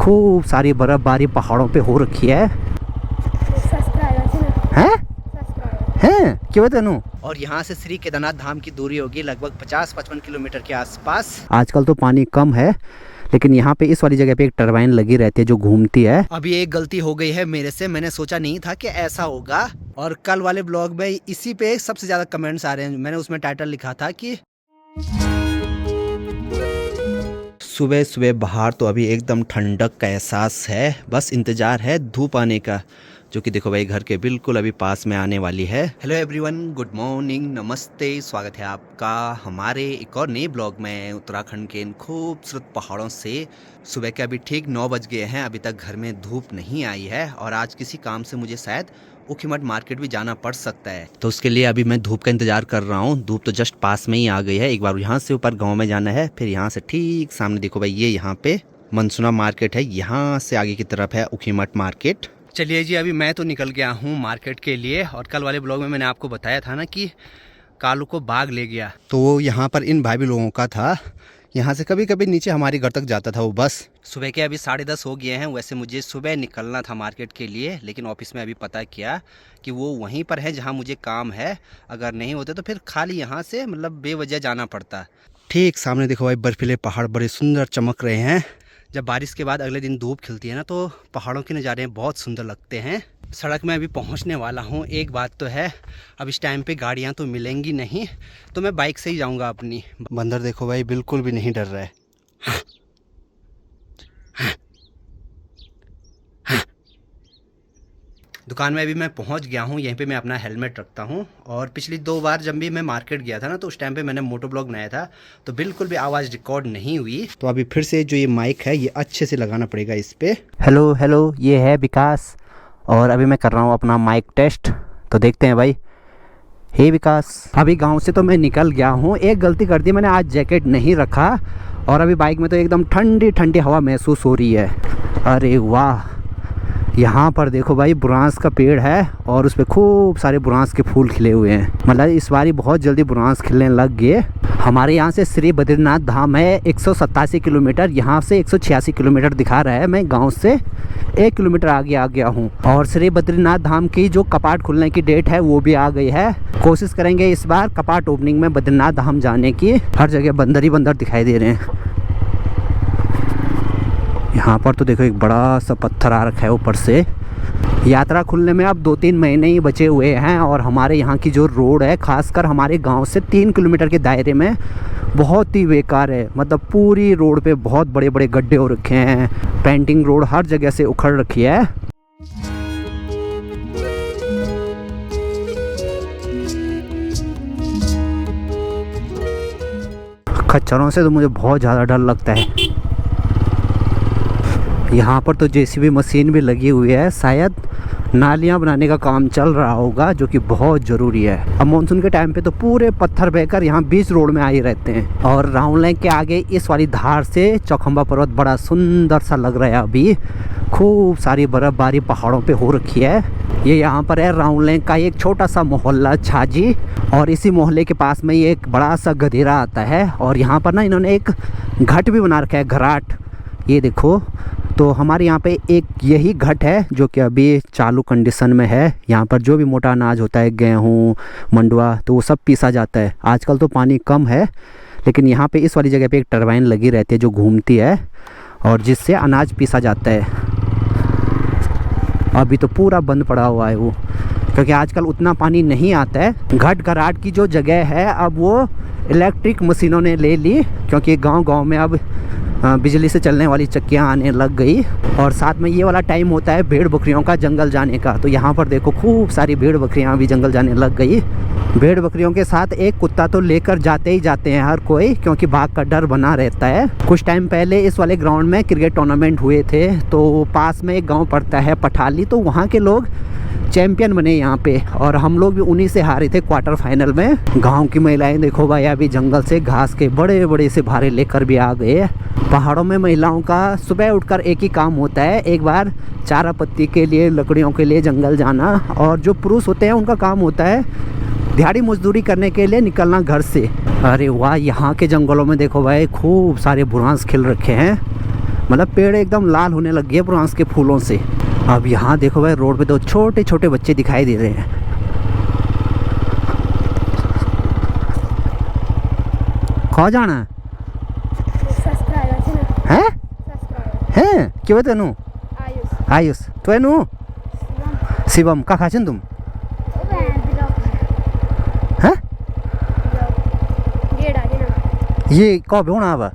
खूब सारी बर्फबारी पहाड़ों पे हो रखी है। हैं? हैं? क्यों तेनू? और यहाँ से श्री केदारनाथ धाम की दूरी होगी लगभग 50-55 किलोमीटर के आसपास। आजकल तो पानी कम है, लेकिन यहाँ पे इस वाली जगह पे एक टरबाइन लगी रहती है जो घूमती है। अभी एक गलती हो गई है मेरे से, मैंने सोचा नहीं था कि ऐसा होगा। और कल वाले ब्लॉग में इसी पे सबसे ज्यादा कमेंट्स आ रहे हैं। मैंने उसमें टाइटल लिखा था कि सुबह सुबह बाहर तो अभी एकदम ठंडक का एहसास है, बस इंतजार है धूप आने का, जो कि देखो भाई घर के बिल्कुल अभी पास में आने वाली है। हेलो एवरीवन, गुड मॉर्निंग, नमस्ते, स्वागत है आपका हमारे एक और नए ब्लॉग में उत्तराखंड के इन खूबसूरत पहाड़ों से। सुबह के अभी ठीक 9 बज गए हैं, अभी तक घर में धूप नहीं आई है और आज किसी काम से मुझे शायद ऊखीमठ मार्केट भी जाना पड़ सकता है, तो उसके लिए अभी मैं धूप का इंतजार कर रहा हूँ। धूप तो जस्ट पास में ही आ गई है। एक बार यहाँ से ऊपर गाँव में जाना है, फिर यहाँ से ठीक सामने देखो भाई ये यहाँ पे मनसुना मार्केट है, यहाँ से आगे की तरफ है ऊखीमठ मार्केट। चलिए जी, अभी मैं तो निकल गया हूँ मार्केट के लिए। और कल वाले ब्लॉग में मैंने आपको बताया था ना कि कालू को बाघ ले गया, तो वो यहाँ पर इन भाई लोगों का था। यहाँ से कभी कभी नीचे हमारे घर तक जाता था वो बस। सुबह के अभी 10:30 हो गए हैं। वैसे मुझे सुबह निकलना था मार्केट के लिए, लेकिन ऑफिस में अभी पता किया कि वो वहीं पर है जहाँ मुझे काम है। अगर नहीं होते तो फिर खाली यहाँ से मतलब बेवजह जाना पड़ता। ठीक सामने देखो भाई बर्फीले पहाड़ बड़े सुंदर चमक रहे हैं। जब बारिश के बाद अगले दिन धूप खिलती है ना, तो पहाड़ों के नज़ारे बहुत सुंदर लगते हैं। सड़क में अभी पहुंचने वाला हूं। एक बात तो है, अब इस टाइम पे गाड़ियां तो मिलेंगी नहीं, तो मैं बाइक से ही जाऊंगा अपनी। बंदर देखो भाई बिल्कुल भी नहीं डर रहा है। दुकान में अभी मैं पहुंच गया हूं। यहीं पे मैं अपना हेलमेट रखता हूं। और पिछली 2 बार जब भी मैं मार्केट गया था ना, तो उस टाइम पे मैंने मोटो ब्लॉग बनाया था, तो बिल्कुल भी आवाज़ रिकॉर्ड नहीं हुई। तो अभी फिर से जो ये माइक है ये अच्छे से लगाना पड़ेगा इस पे। हेलो हेलो, ये है विकास और अभी मैं कर रहा हूँ अपना माइक टेस्ट, तो देखते हैं भाई। हे विकास, अभी गाँव से तो मैं निकल गया हूँ। एक गलती कर दी मैंने, आज जैकेट नहीं रखा और अभी बाइक में तो एकदम ठंडी ठंडी हवा महसूस हो रही है। अरे वाह, यहाँ पर देखो भाई बुरांस का पेड़ है और उस पर खूब सारे बुरांस के फूल खिले हुए हैं। मतलब इस बारी बहुत जल्दी बुरांस खिलने लग गए। हमारे यहाँ से श्री बद्रीनाथ धाम है 187 किलोमीटर, यहाँ से 186 किलोमीटर दिखा रहा है। मैं गांव से 1 किलोमीटर आगे आ गया हूँ। और श्री बद्रीनाथ धाम की जो कपाट खुलने की डेट है वो भी आ गई है। कोशिश करेंगे इस बार कपाट ओपनिंग में बद्रीनाथ धाम जाने की। हर जगह बंदर ही बंदर दिखाई दे रहे हैं। यहाँ पर तो देखो एक बड़ा सा पत्थर आ रखा है ऊपर से। यात्रा खुलने में अब 2-3 महीने ही बचे हुए हैं और हमारे यहाँ की जो रोड है, खासकर हमारे गांव से 3 किलोमीटर के दायरे में, बहुत ही बेकार है। मतलब पूरी रोड पे बहुत बड़े बड़े गड्ढे हो रखे हैं। पेंटिंग रोड हर जगह से उखड़ रखी है। खच्चरों से तो मुझे बहुत ज़्यादा डर लगता है। यहाँ पर तो जेसीबी मशीन भी लगी हुई है, शायद नालियाँ बनाने का काम चल रहा होगा, जो कि बहुत ज़रूरी है। अब मानसून के टाइम पे तो पूरे पत्थर बहकर यहाँ बीच रोड में आ ही रहते हैं। और राउंड लेक के आगे इस वाली धार से चौखंबा पर्वत बड़ा सुंदर सा लग रहा है। अभी खूब सारी बर्फबारी पहाड़ों पे हो रखी है। ये यहाँ पर है राउंड लेक का एक छोटा सा मोहल्ला छाजी, और इसी मोहल्ले के पास में ये एक बड़ा सा गधेरा आता है। और यहाँ पर ना इन्होंने एक घाट भी बना रखा है, घराट, ये देखो। तो हमारे यहाँ पे एक यही घट है जो कि अभी चालू कंडीशन में है। यहाँ पर जो भी मोटा अनाज होता है, गेहूँ, मंडुआ, तो वो सब पीसा जाता है। आजकल तो पानी कम है, लेकिन यहाँ पे इस वाली जगह पे एक टरबाइन लगी रहती है जो घूमती है और जिससे अनाज पीसा जाता है। अभी तो पूरा बंद पड़ा हुआ है वो, क्योंकि आजकल उतना पानी नहीं आता है। घट घराट की जो जगह है अब वो इलेक्ट्रिक मशीनों ने ले ली, क्योंकि गांव-गांव में अब बिजली से चलने वाली चक्कियाँ आने लग गई। और साथ में ये वाला टाइम होता है भेड़ बकरियों का जंगल जाने का, तो यहाँ पर देखो खूब सारी भेड़ बकरियाँ भी जंगल जाने लग गई। भेड़ बकरियों के साथ एक कुत्ता तो लेकर जाते ही जाते हैं हर कोई, क्योंकि बाघ का डर बना रहता है। कुछ टाइम पहले इस वाले ग्राउंड में क्रिकेट टूर्नामेंट हुए थे, तो पास में एक गाँव पड़ता है पठाली, तो वहाँ के लोग चैंपियन बने यहाँ पे, और हम लोग भी उन्हीं से हारे थे क्वार्टर फाइनल में। गांव की महिलाएं देखो भाई अभी जंगल से घास के बड़े बड़े से भारे लेकर भी आ गए। पहाड़ों में महिलाओं का सुबह उठकर एक ही काम होता है, एक बार चारा पत्ती के लिए, लकड़ियों के लिए जंगल जाना, और जो पुरुष होते हैं उनका काम होता है दिहाड़ी मजदूरी करने के लिए निकलना घर से। अरे वाह, यहाँ के जंगलों में देखो भाई खूब सारे बुरांस खिल रखे हैं। मतलब पेड़ एकदम लाल होने लग गए फ्रांस के फूलों से। अब यहाँ देखो भाई रोड पे दो छोटे छोटे बच्चे दिखाई दे रहे हैं। कहाँ जाना है? हैं क्यों तेनू? आयुष तो एनु शिवम का खाचन तुम हैं? ये कब होना अब?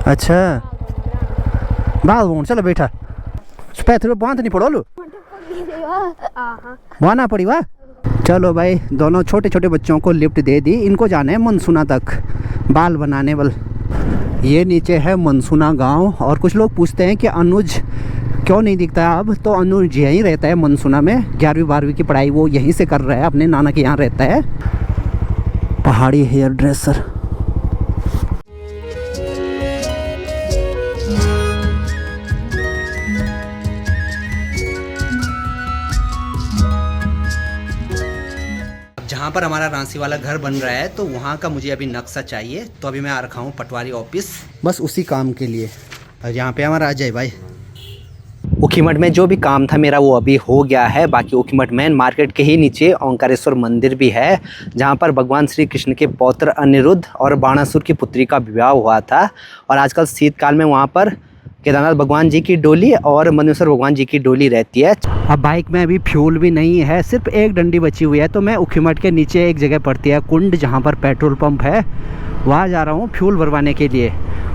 अच्छा बाल बोन चलो बैठा पैथर बांध नहीं पड़ो लो बाना पड़ी वाह। चलो भाई दोनों छोटे छोटे बच्चों को लिफ्ट दे दी। इनको जाना है मनसूना तक बाल बनाने वाल। ये नीचे है मनसूना गांव। और कुछ लोग पूछते हैं कि अनुज क्यों नहीं दिखता है अब, तो अनुज यहीं रहता है मनसूना में। 11वीं 12वीं की पढ़ाई वो यहीं से कर रहा है, अपने नाना के यहाँ रहता है। पहाड़ी हेयर ड्रेसर। जहाँ पर हमारा रांसी वाला घर बन रहा है तो वहाँ का मुझे अभी नक्शा चाहिए। तो अभी मैं आ रखा हूँ पटवारी ऑफिस बस उसी काम के लिए। और यहाँ पे हमारा अजय भाई। ऊखीमठ में जो भी काम था मेरा वो अभी हो गया है। बाकी ऊखीमठ मेन मार्केट के ही नीचे ओंकारेश्वर मंदिर भी है, जहाँ पर भगवान श्री कृष्ण के पौत्र अनिरुद्ध और बाणासुर की पुत्री का विवाह हुआ था। और आजकल शीतकाल में वहाँ पर केदारनाथ भगवान जी की डोली और मनेश्वर भगवान जी की डोली रहती है। अब बाइक में अभी फ्यूल भी नहीं है, सिर्फ एक डंडी बची हुई है। तो मैं ऊखीमठ के नीचे एक जगह पड़ती है कुंड, जहाँ पर पेट्रोल पंप है, वहाँ जा रहा हूँ फ्यूल भरवाने के लिए।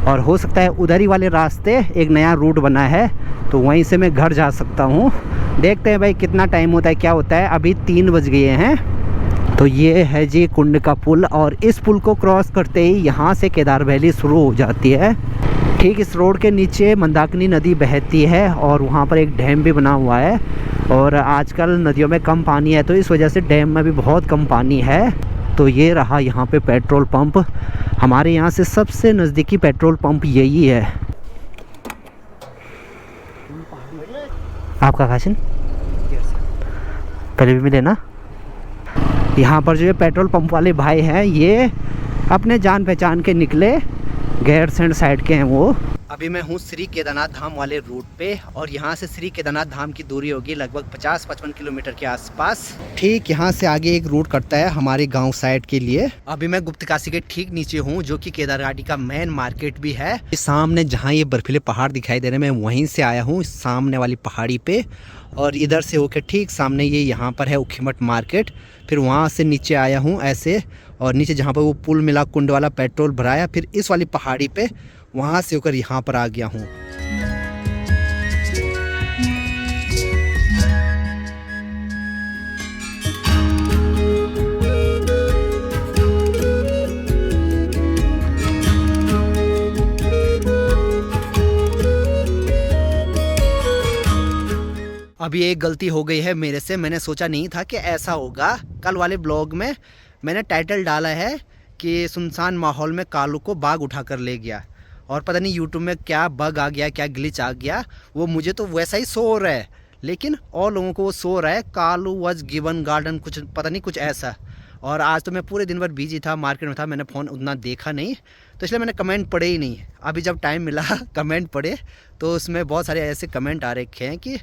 और हो सकता है उधर ही वाले रास्ते एक नया रूट बना है तो वहीं से मैं घर जा सकता हूँ। देखते हैं भाई कितना टाइम होता है, क्या होता है। अभी 3 बज गए हैं। तो ये है जी कुंड का पुल। और इस पुल को क्रॉस करते ही यहाँ से केदार वैली शुरू हो जाती है। ठीक इस रोड के नीचे मंदाकिनी नदी बहती है और वहाँ पर एक डैम भी बना हुआ है। और आजकल नदियों में कम पानी है तो इस वजह से डैम में भी बहुत कम पानी है। तो ये रहा यहाँ पे पेट्रोल पंप। हमारे यहाँ से सबसे नज़दीकी पेट्रोल पंप यही है। आपका खासिन पहले भी मिले ना। यहाँ पर जो ये पेट्रोल पंप वाले भाई हैं ये अपने जान पहचान के निकले, गैरसैंण साइड के हैं वो। अभी मैं हूँ श्री केदारनाथ धाम वाले रूट पे और यहाँ से श्री केदारनाथ धाम की दूरी होगी लगभग 50-55 किलोमीटर के आसपास। ठीक यहाँ से आगे एक रूट कटता है हमारे गांव साइड के लिए। अभी मैं गुप्तकाशी के ठीक नीचे हूँ जो कि केदारघाटी का मेन मार्केट भी है। सामने जहाँ ये बर्फीले पहाड़ दिखाई दे रहे हैं मैं वहीं से आया हूँ सामने वाली पहाड़ी पे। और इधर से होकर ठीक सामने ये यहाँ पर है ऊखीमठ मार्केट। फिर वहाँ से नीचे आया हूँ ऐसे, और नीचे जहाँ पर वो पुल मिला कुंड वाला पेट्रोल भराया, फिर इस वाली पहाड़ी पे वहाँ से होकर यहाँ पर आ गया हूँ। अभी एक गलती हो गई है मेरे से। मैंने सोचा नहीं था कि ऐसा होगा। कल वाले ब्लॉग में मैंने टाइटल डाला है कि सुनसान माहौल में कालू को बाघ उठा कर ले गया। और पता नहीं यूट्यूब में क्या बग आ गया, क्या ग्लिच आ गया, वो मुझे तो वैसा ही शो रहा है लेकिन और लोगों को वो शो रहा है कालू वॉज गिवन गार्डन, कुछ पता नहीं कुछ ऐसा। और आज तो मैं पूरे दिन भर बिजी था, मार्केट में था, मैंने फ़ोन उतना देखा नहीं तो इसलिए मैंने कमेंट पढ़े ही नहीं। अभी जब टाइम मिला कमेंट पढ़े तो उसमें बहुत सारे ऐसे कमेंट आ रखे हैं कि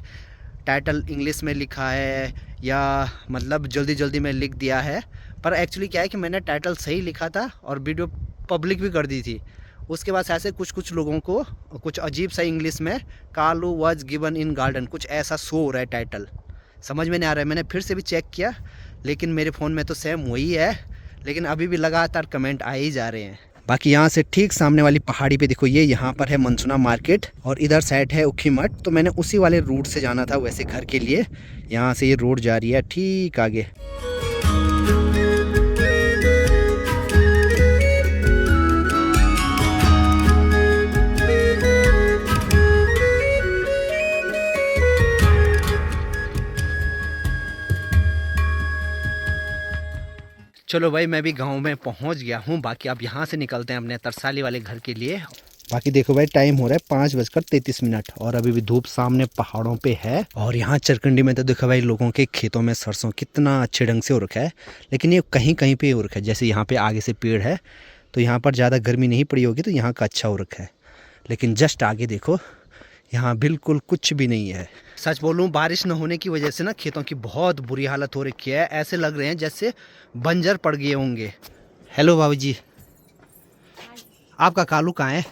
टाइटल इंग्लिश में लिखा है या मतलब जल्दी जल्दी में लिख दिया है। पर एक्चुअली क्या है कि मैंने टाइटल सही लिखा था और वीडियो पब्लिक भी कर दी थी। उसके बाद ऐसे कुछ लोगों को कुछ अजीब सा इंग्लिश में Kalu was given in garden कुछ ऐसा शो हो रहा है टाइटल, समझ में नहीं आ रहा है। मैंने फिर से भी चेक किया लेकिन मेरे फ़ोन में तो सेम वही है, लेकिन अभी भी लगातार कमेंट आए ही जा रहे हैं। बाकी यहाँ से ठीक सामने वाली पहाड़ी पे देखो ये यहाँ पर है मनसूना मार्केट और इधर साइड है ऊखीमठ। तो मैंने उसी वाले रूट से जाना था वैसे घर के लिए। यहाँ से ये रोड जा रही है ठीक आगे। चलो भाई मैं भी गांव में पहुंच गया हूं। बाकी अब यहां से निकलते हैं अपने तरसाली वाले घर के लिए। बाकी देखो भाई टाइम हो रहा है 5:33 और अभी भी धूप सामने पहाड़ों पे है। और यहाँ चरकंडी में तो देखो भाई लोगों के खेतों में सरसों कितना अच्छे ढंग से हो रखा है, लेकिन ये कहीं कहीं पे हो रखा है। जैसे यहाँ पे आगे से पेड़ है तो यहाँ पर ज़्यादा गर्मी नहीं पड़ी होगी, तो यहाँ का अच्छा हो रखा है। लेकिन जस्ट आगे देखो, यहाँ बिल्कुल कुछ भी नहीं है। सच बोलूँ, बारिश न होने की वजह से ना खेतों की बहुत बुरी हालत हो रखी है। ऐसे लग रहे हैं जैसे बंजर पड़ गए होंगे। हेलो बाबू जी, आपका कालू कहाँ है?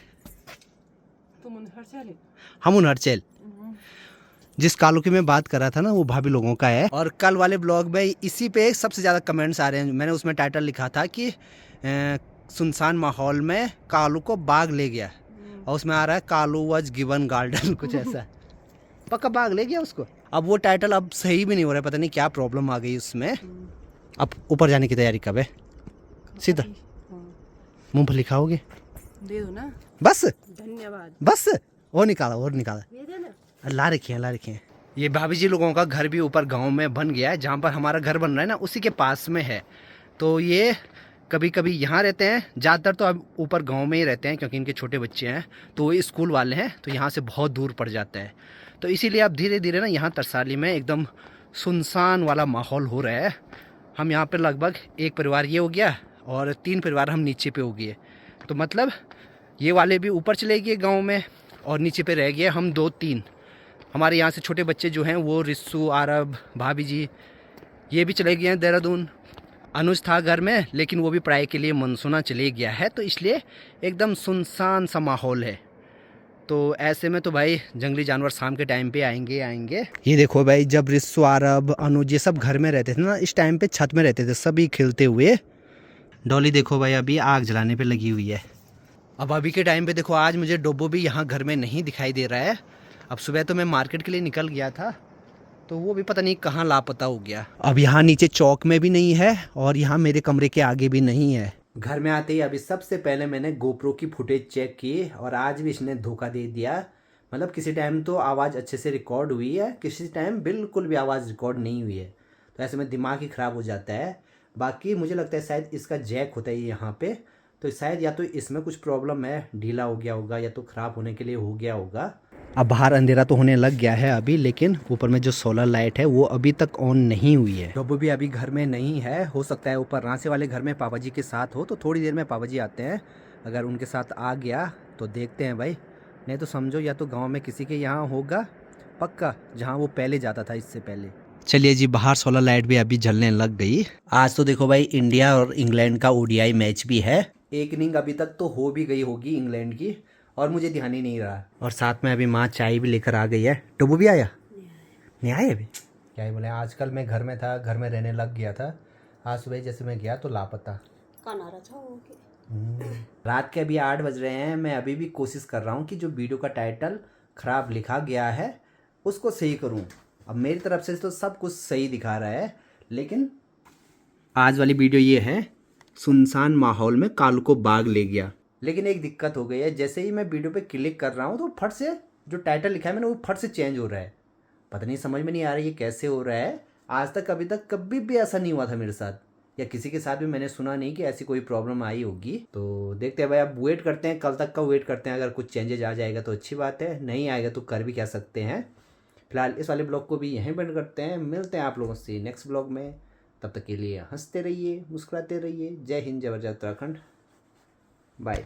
हम हरचैल। जिस कालू की मैं बात कर रहा था ना, वो भाभी लोगों का है। और कल वाले ब्लॉग में इसी पे सबसे ज़्यादा कमेंट्स आ रहे हैं। मैंने उसमें टाइटल लिखा था कि सुनसान माहौल में कालू को बाघ ले गया, और उसमें आ रहा है कालू वॉज गिवन गार्डन कुछ ऐसा। पक्का बाघ ले गया उसको। अब वो टाइटल अब सही भी नहीं हो रहा है, पता नहीं क्या प्रॉब्लम आ गई उसमें। अब ऊपर जाने की तैयारी कब है? सीधा मूंगफली खाओगे? दे दो ना। बस धन्यवाद। बस और निकाला ला रखी है। ये भाभी जी लोगों का घर भी ऊपर गांव में बन गया है। जहाँ पर हमारा घर बन रहा है ना, उसी के पास में है। तो ये कभी कभी यहाँ रहते हैं, ज़्यादातर तो अब ऊपर गांव में ही रहते हैं, क्योंकि इनके छोटे बच्चे हैं, तो वो स्कूल वाले हैं, तो यहाँ से बहुत दूर पड़ जाता है। तो इसीलिए अब धीरे धीरे ना यहाँ तरसाली में एकदम सुनसान वाला माहौल हो रहा है। हम यहाँ पर लगभग एक परिवार ये हो गया, और 3 परिवार हम नीचे पे हो गए। तो मतलब ये वाले भी ऊपर चले गए गाँव में, और नीचे पे रह गए हम 2-3। हमारे यहाँ से छोटे बच्चे जो हैं, वो रिस्सू, आरब, भाभी जी, ये भी चले गए हैं देहरादून। अनुज था घर में, लेकिन वो भी पढ़ाई के लिए मनसूना चले गया है, तो इसलिए एकदम सुनसान सा माहौल है। तो ऐसे में तो भाई जंगली जानवर शाम के टाइम पे आएंगे। ये देखो भाई, जब रिस्सू, आरब, अनुज ये सब घर में रहते थे ना, इस टाइम पे छत में रहते थे सभी खिलते हुए। डॉली देखो भाई, अभी आग जलाने पे लगी हुई है। अब अभी के टाइम पे देखो, आज मुझे डोबो भी यहाँ घर में नहीं दिखाई दे रहा है। अब सुबह तो मैं मार्केट के लिए निकल गया था, तो वो भी पता नहीं कहाँ लापता हो गया। अब यहाँ नीचे चौक में भी नहीं है, और यहाँ मेरे कमरे के आगे भी नहीं है। घर में आते ही अभी सबसे पहले मैंने गोप्रो की फुटेज चेक की, और आज भी इसने धोखा दे दिया। मतलब किसी टाइम तो आवाज़ अच्छे से रिकॉर्ड हुई है, किसी टाइम बिल्कुल भी आवाज़ रिकॉर्ड नहीं हुई है। तो ऐसे में दिमाग ही ख़राब हो जाता है। बाकी मुझे लगता है शायद इसका जैक होता है यहाँ पे, तो शायद या तो इसमें कुछ प्रॉब्लम है, ढीला हो गया होगा, या तो ख़राब होने के लिए हो गया होगा। अब बाहर अंधेरा तो होने लग गया है अभी, लेकिन ऊपर में जो सोलर लाइट है वो अभी तक ऑन नहीं हुई है। डब्बू भी अभी घर में नहीं है। हो सकता है ऊपर रांचे वाले घर में पापा जी के साथ हो, तो थोड़ी देर में पापा जी आते हैं। अगर उनके साथ आ गया तो देखते हैं भाई, नहीं तो समझो या तो गाँव में किसी के यहाँ होगा पक्का, जहाँ वो पहले जाता था इससे पहले। चलिए जी, बाहर सोलर लाइट भी अभी जलने लग गई। आज तो देखो भाई, इंडिया और इंग्लैंड का ODI मैच भी है। एक इनिंग अभी तक तो हो भी गई होगी इंग्लैंड की, और मुझे ध्यान ही नहीं रहा। और साथ में अभी माँ चाय भी लेकर आ गई है। टुबू भी आया? नहीं आया अभी। क्या ही बोले, आजकल मैं घर में था, घर में रहने लग गया था। आज सुबह जैसे मैं गया तो लापता। रात के अभी 8 बज रहे हैं। मैं अभी भी कोशिश कर रहा हूँ कि जो वीडियो का टाइटल ख़राब लिखा गया है उसको सही करूँ। अब मेरी तरफ से तो सब कुछ सही दिखा रहा है, लेकिन आज वाली वीडियो ये है, सुनसान माहौल में कालू को बाघ ले गया। लेकिन एक दिक्कत हो गई है, जैसे ही मैं वीडियो पे क्लिक कर रहा हूँ तो फट से जो टाइटल लिखा है मैंने, वो फट से चेंज हो रहा है। पता नहीं, समझ में नहीं आ रहा है ये कैसे हो रहा है। आज तक अभी तक कभी भी ऐसा नहीं हुआ था मेरे साथ, या किसी के साथ भी मैंने सुना नहीं कि ऐसी कोई प्रॉब्लम आई होगी। तो देखते हैं भाई, अब वेट करते हैं, कल तक का वेट करते हैं। अगर कुछ चेंजेज आ जाएगा तो अच्छी बात है, नहीं आएगा तो कर भी क्या सकते हैं। फिलहाल इस वाले ब्लॉग को भी यहीं बंद करते हैं। मिलते हैं आप लोगों से नेक्स्ट ब्लॉग में। तब तक के लिए हंसते रहिए, मुस्कुराते रहिए। जय हिंद, जय भारत, जय उत्तराखंड। बाय।